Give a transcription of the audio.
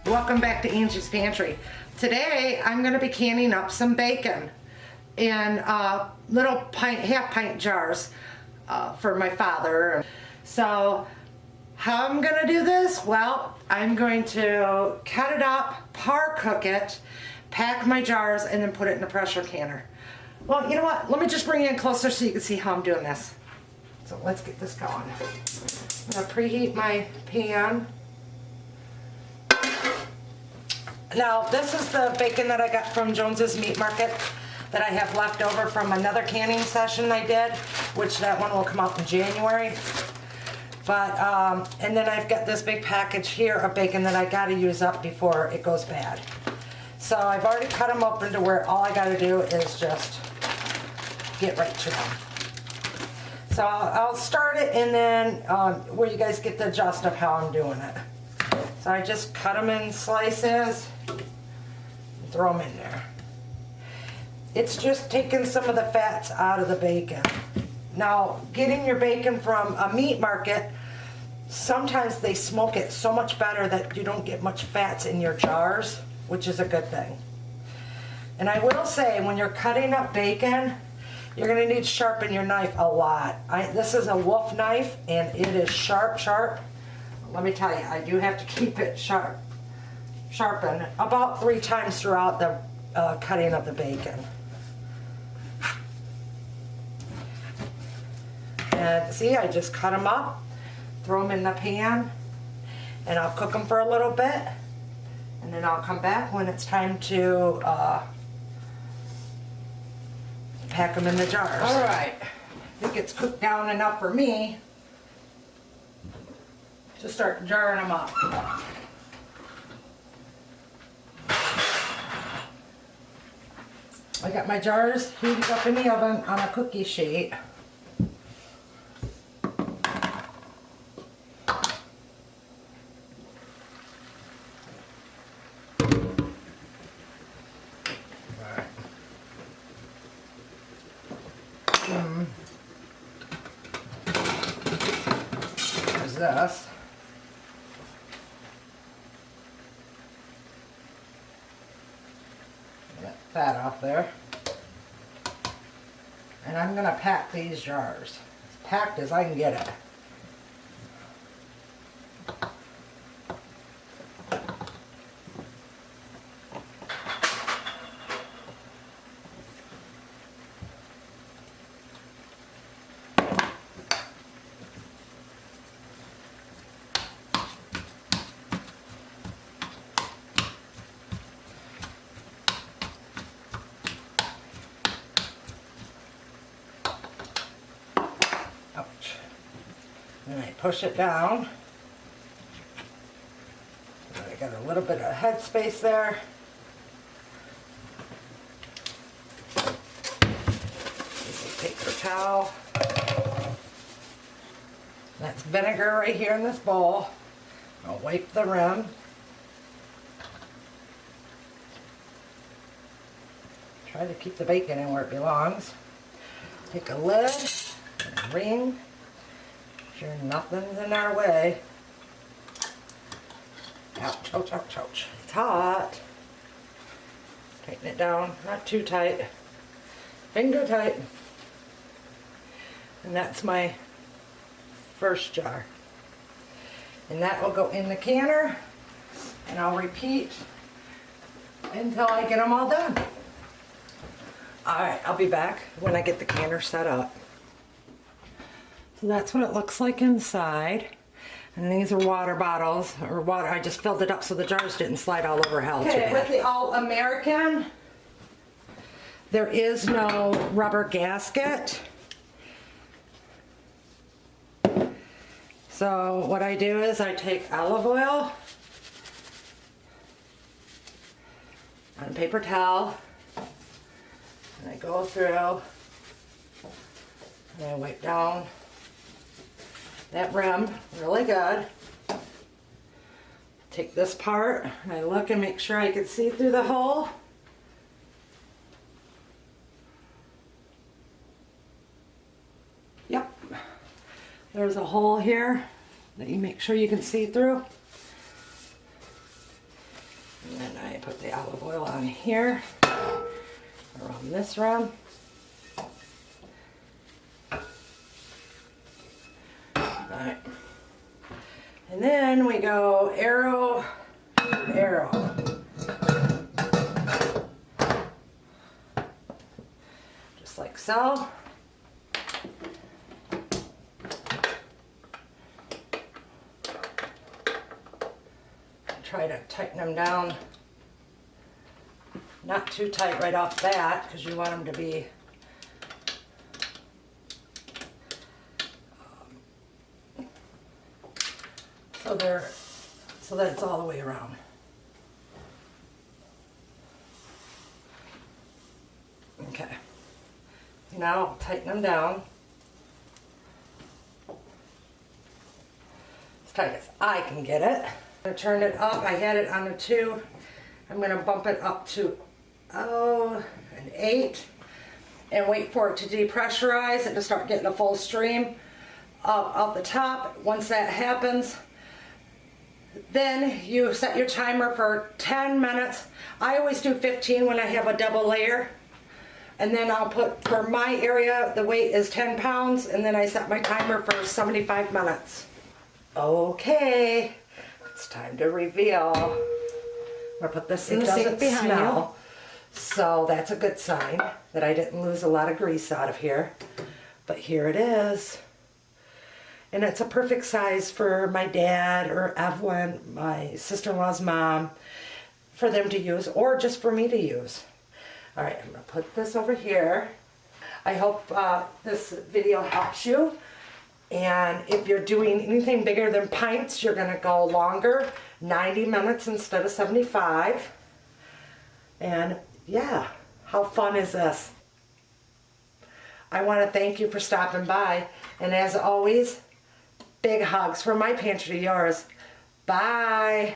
Welcome back to Angie's Pantry. Today I'm going to be canning up some bacon in little half pint jars for my father. So how I'm going to do this? Well, I'm going to cut it up, par cook it, pack my jars, and then put it in a pressure canner. Well, you know what? Let me just bring you in closer so you can see how I'm doing this. So let's get this going. I'm going to preheat my pan. Now, this is the bacon that I got from Jones's Meat Market that I have left over from another canning session I did, which that one will come out in January. But, and then I've got this big package here of bacon that I got to use up before it goes bad. So I've already cut them open to where all I got to do is just get right to them. So I'll start it and then where you guys get the gist of how I'm doing it. So I just cut them in slices, throw them in there. It's just taking some of the fats out of the bacon. Now, getting your bacon from a meat market, sometimes they smoke it so much better that you don't get much fats in your jars, which is a good thing. And I will say, when you're cutting up bacon, you're going to need to sharpen your knife a lot. This is a wolf knife, and it is sharp. Let me tell you, I do have to keep it sharpened about 3 times throughout the cutting of the bacon. And see, I just cut them up, throw them in the pan, and I'll cook them for a little bit, and then I'll come back when it's time to pack them in the jars. All right, I think it's cooked down enough for me to start jarring them up. I got my jars heated up in the oven on a cookie sheet. There's this. Get that fat off there. And I'm going to pack these jars. As packed as I can get it. And I push it down. I got a little bit of head space there. This is a paper towel. That's vinegar right here in this bowl. I'll wipe the rim. Try to keep the bacon in where it belongs. Take a lid and a ring. Sure nothing's in our way. Ouch, ouch, ouch, ouch. It's hot. Tighten it down, not too tight. Finger tight. And that's my first jar. And that will go in the canner, and I'll repeat until I get them all done. Alright, I'll be back when I get the canner set up. So that's what it looks like inside. And these are water bottles, or water. I just filled it up so the jars didn't slide all over hell. Okay, with the All-American, there is no rubber gasket. So what I do is I take olive oil on a paper towel, and I go through, and I wipe down that rim really good. Take this part and I look and make sure I can see through the hole. Yep, there's a hole here that you make sure you can see through. And then I put the olive oil on here, around this round. Alright. And then we go arrow, arrow. Just like so. Try to tighten them down. Not too tight right off the bat, because you want them to be so that it's all the way around. Okay. Now tighten them down. As tight as I can get it. I'm going to turn it up. I had it on a 2. I'm going to bump it up to an 8 and wait for it to depressurize and to start getting a full stream up the top. Once that happens, then you set your timer for 10 minutes. I always do 15 when I have a double layer. And then I'll put, for my area, the weight is 10 pounds, and then I set my timer for 75 minutes. Okay, it's time to reveal. I'm gonna put this in the sink behind you. So that's a good sign that I didn't lose a lot of grease out of here. But here it is. And it's a perfect size for my dad or Evelyn, my sister-in-law's mom, for them to use, or just for me to use. All right, I'm gonna put this over here. I hope this video helps you. And if you're doing anything bigger than pints, you're gonna go longer, 90 minutes instead of 75. And yeah, how fun is this? I wanna thank you for stopping by. And as always, big hugs from my pantry to yours. Bye.